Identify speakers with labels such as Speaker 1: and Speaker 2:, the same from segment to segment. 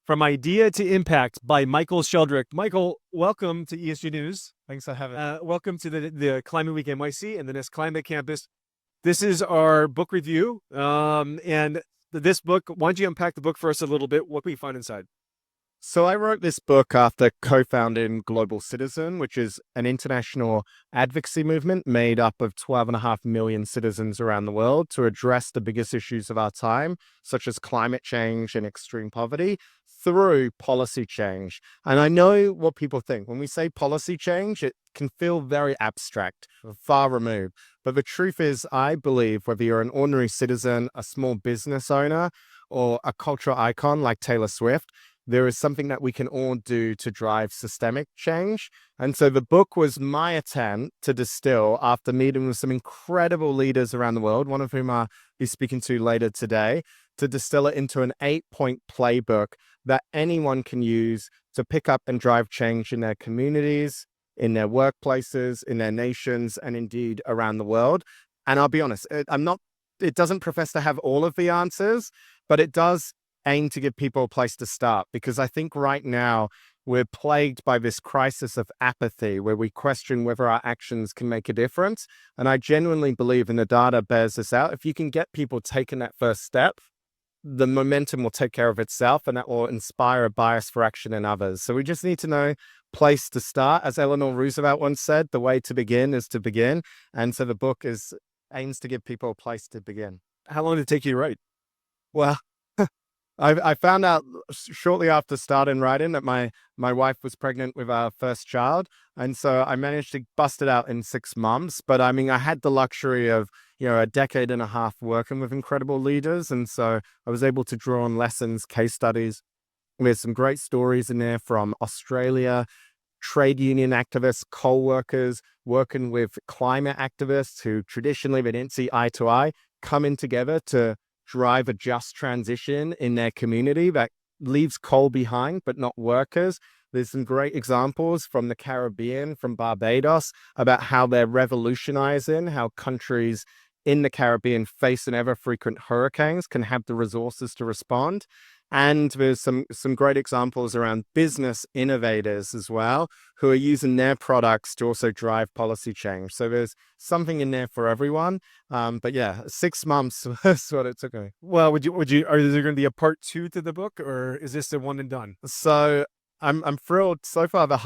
Speaker 1: From Idea to Impact by Michael Sheldrick. Michael, welcome to ESG News.
Speaker 2: Thanks for having me.
Speaker 1: Welcome to the Climate Week NYC and the NIST Climate Campus. This is our book review. And this book, why don't you unpack the book for us a little bit? What can we find inside?
Speaker 2: So I wrote this book after co-founding Global Citizen, which is an international advocacy movement made up of 12.5 million citizens around the world to address the biggest issues of our time, such as climate change and extreme poverty, through policy change. And I know what people think. When we say policy change, it can feel very abstract, far removed. But the truth is, I believe whether you're an ordinary citizen, a small business owner, or a cultural icon like Taylor Swift, there is something that we can all do to drive systemic change. And so the book was my attempt to distill, after meeting with some incredible leaders around the world, one of whom I'll be speaking to later today, to distill it into an 8-point playbook that anyone can use to pick up and drive change in their communities, in their workplaces, in their nations, and indeed around the world. And I'll be honest, it doesn't profess to have all of the answers, but it does aim to give people a place to start, because I think right now we're plagued by this crisis of apathy where we question whether our actions can make a difference. And I genuinely believe, and the data bears this out, if you can get people taking that first step, the momentum will take care of itself, and that will inspire a bias for action in others. So we just need to know place to start. As Eleanor Roosevelt once said, the way to begin is to begin. And so the book aims to give people a place to begin.
Speaker 1: How long did it take you to write?
Speaker 2: Well, I found out shortly after starting writing that my wife was pregnant with our first child. And so I managed to bust it out in 6 months. But I mean, I had the luxury of, a decade and a half working with incredible leaders. And so I was able to draw on lessons, case studies. There's some great stories in there from Australia, trade union activists, coal workers, working with climate activists who traditionally they didn't see eye to eye, coming together to drive a just transition in their community that leaves coal behind, but not workers. There's some great examples from the Caribbean, from Barbados, about how they're revolutionizing how countries in the Caribbean facing ever frequent hurricanes can have the resources to respond. And there's some great examples around business innovators as well, who are using their products to also drive policy change. So there's something in there for everyone. But yeah, 6 months was what it took me.
Speaker 1: Well, is there going to be a part 2 to the book, or is this the one and done?
Speaker 2: So I'm thrilled. So far, the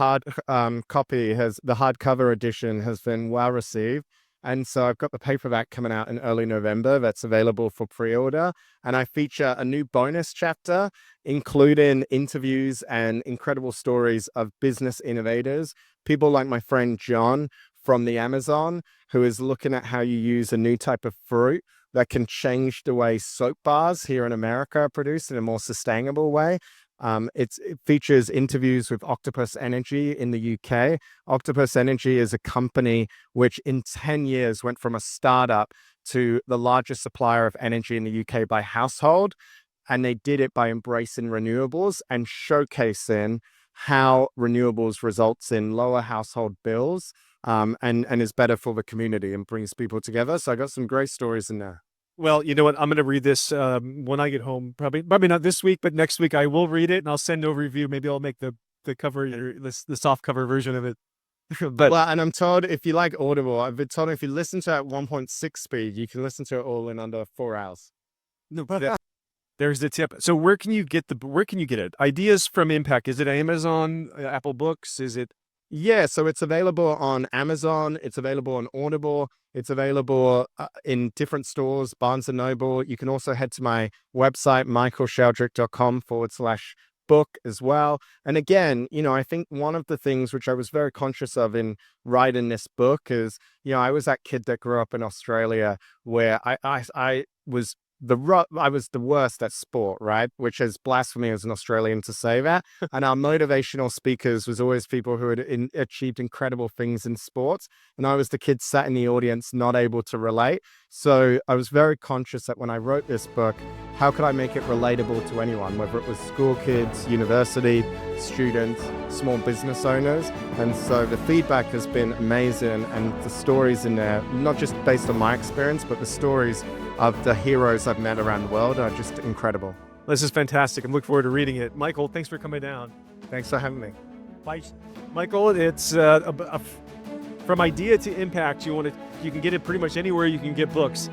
Speaker 2: hardcover edition has been well received. And so I've got the paperback coming out in early November that's available for pre-order. And I feature a new bonus chapter, including interviews and incredible stories of business innovators, people like my friend John from the Amazon, who is looking at how you use a new type of fruit that can change the way soap bars here in America are produced in a more sustainable way. It features interviews with Octopus Energy in the UK. Octopus Energy is a company which in 10 years went from a startup to the largest supplier of energy in the UK by household. And they did it by embracing renewables and showcasing how renewables results in lower household bills, and is better for the community and brings people together. So I got some great stories in there.
Speaker 1: Well, you know what? I'm going to read this when I get home. Probably not this week, but next week I will read it and I'll send over a review. Maybe I'll make the cover, the soft cover version of it.
Speaker 2: But and I'm told if you like Audible, I've been told if you listen to it at 1.6 speed, you can listen to it all in under 4 hours.
Speaker 1: No, but there's the tip. So where can you get it? Ideas from Impact. Is it Amazon, Apple Books? Is it?
Speaker 2: Yeah, so it's available on Amazon. It's available on Audible. It's available in different stores, Barnes & Noble. You can also head to my website, michaelsheldrick.com/book as well. And again, I think one of the things which I was very conscious of in writing this book is, I was that kid that grew up in Australia where I was the worst at sport, right? Which is blasphemy as an Australian to say that. And our motivational speakers was always people who had achieved incredible things in sports. And I was the kid sat in the audience, not able to relate. So I was very conscious that when I wrote this book, how could I make it relatable to anyone, whether it was school kids, university students, small business owners. And so the feedback has been amazing. And the stories in there, not just based on my experience, but the stories of the heroes I've met around the world are just incredible.
Speaker 1: This is fantastic. I'm looking forward to reading it. Michael, thanks for coming down.
Speaker 2: Thanks for having me.
Speaker 1: Bye. Michael, it's from idea to impact. You can get it pretty much anywhere you can get books.